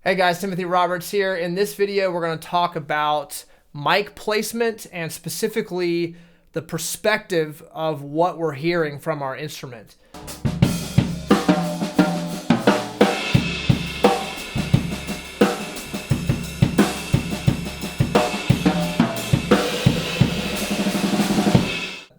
Hey guys, Timothy Roberts here. In this video, we're going to talk about mic placement and specifically the perspective of what we're hearing from our instrument.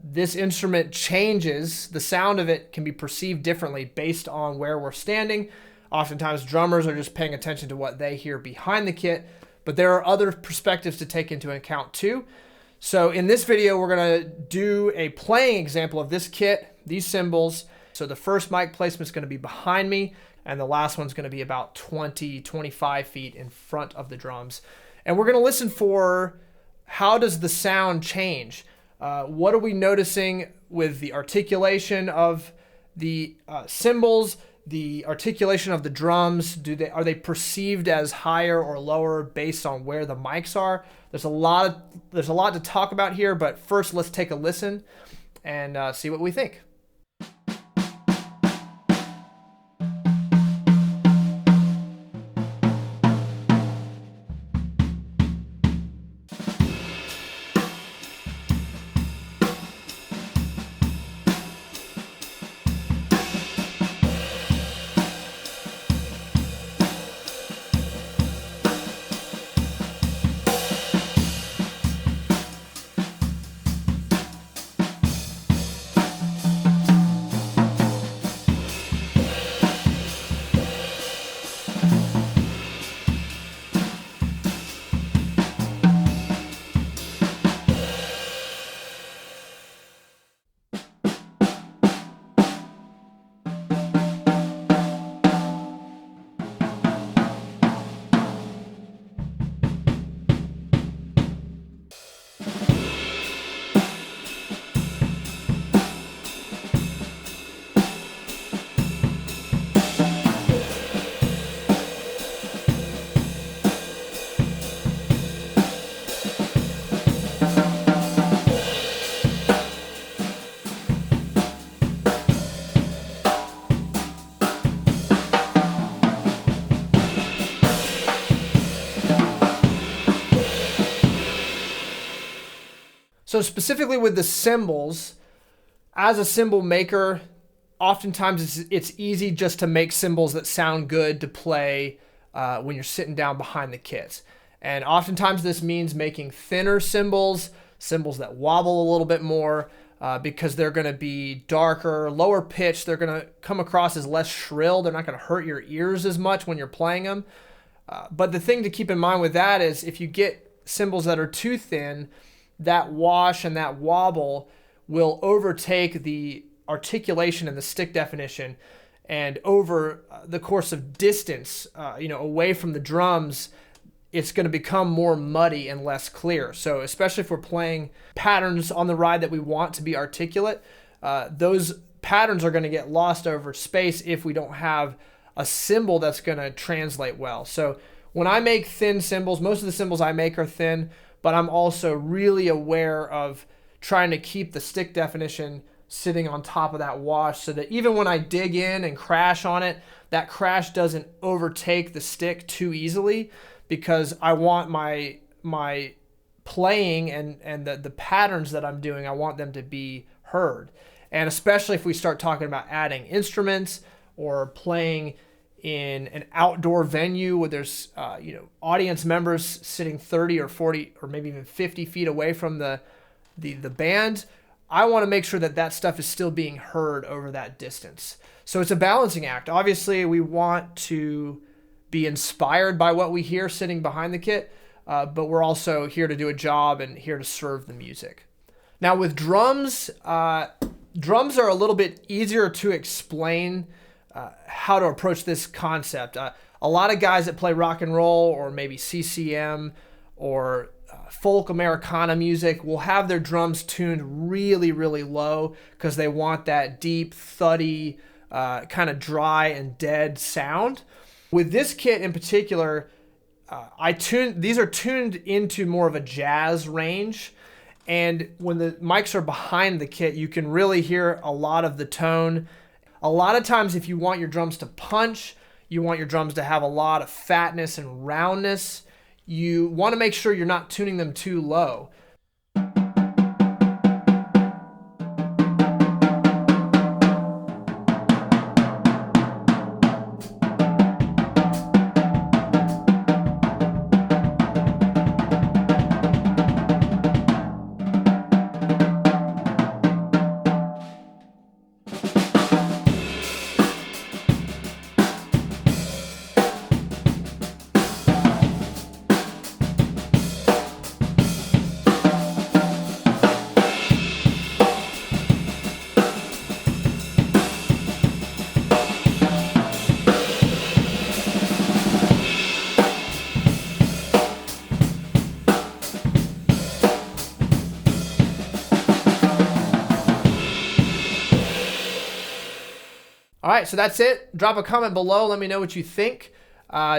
This instrument changes, the sound of it can be perceived differently based on where we're standing. Oftentimes drummers are just paying attention to what they hear behind the kit, but there are other perspectives to take into account too. So in this video, we're gonna do a playing example of this kit, these cymbals. So the first mic placement is gonna be behind me, and the last one's gonna be about 25 feet in front of the drums. And we're gonna listen for how does the sound change? What are we noticing with the articulation of the cymbals? The articulation of the drums, are they perceived as higher or lower based on where the mics are? There's a lot to talk about here, but first let's take a listen and see what we think. So specifically with the cymbals, as a cymbal maker, oftentimes it's easy just to make cymbals that sound good to play when you're sitting down behind the kit. And oftentimes this means making thinner cymbals, cymbals that wobble a little bit more because they're going to be darker, lower pitch. They're going to come across as less shrill. They're not going to hurt your ears as much when you're playing them. But the thing to keep in mind with that is if you get cymbals that are too thin, that wash and that wobble will overtake the articulation and the stick definition, and over the course of distance, away from the drums, it's going to become more muddy and less clear. So especially if we're playing patterns on the ride that we want to be articulate, those patterns are going to get lost over space if we don't have a cymbal that's going to translate well. So when I make thin cymbals, most of the cymbals I make are thin, but I'm also really aware of trying to keep the stick definition sitting on top of that wash so that even when I dig in and crash on it, that crash doesn't overtake the stick too easily, because I want my playing and the patterns that I'm doing, I want them to be heard. And especially if we start talking about adding instruments or playing in an outdoor venue where there's audience members sitting 30 or 40 or maybe even 50 feet away from the band, I want to make sure that that stuff is still being heard over that distance. So it's a balancing act. Obviously, we want to be inspired by what we hear sitting behind the kit, but we're also here to do a job and here to serve the music. Now with drums, drums are a little bit easier to explain how to approach this concept. A lot of guys that play rock and roll or maybe CCM or folk Americana music will have their drums tuned really, really low because they want that deep, thuddy, kind of dry and dead sound. With this kit in particular, these are tuned into more of a jazz range. And when the mics are behind the kit, you can really hear a lot of the tone. A lot of times if you want your drums to punch, You want your drums to have a lot of fatness and roundness. You want to make sure you're not tuning them too low. All right, so that's it. Drop a comment below. Let me know what you think.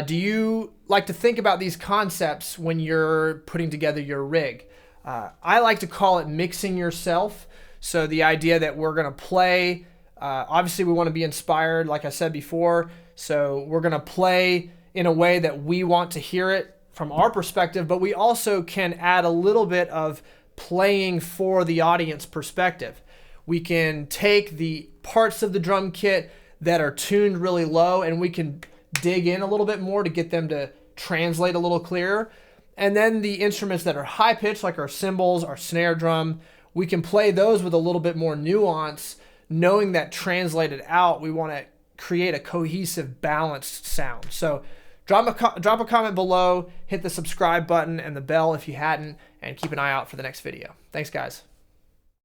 Do you like to think about these concepts when you're putting together your rig? I like to call it mixing yourself. So the idea that we're going to play, obviously we want to be inspired, like I said before. So we're going to play in a way that we want to hear it from our perspective, but we also can add a little bit of playing for the audience perspective. We can take the parts of the drum kit that are tuned really low and we can dig in a little bit more to get them to translate a little clearer. And then the instruments that are high pitched, like our cymbals, our snare drum, we can play those with a little bit more nuance, knowing that translated out, we want to create a cohesive, balanced sound. So drop a comment below, hit the subscribe button and the bell if you hadn't, and keep an eye out for the next video. Thanks, guys.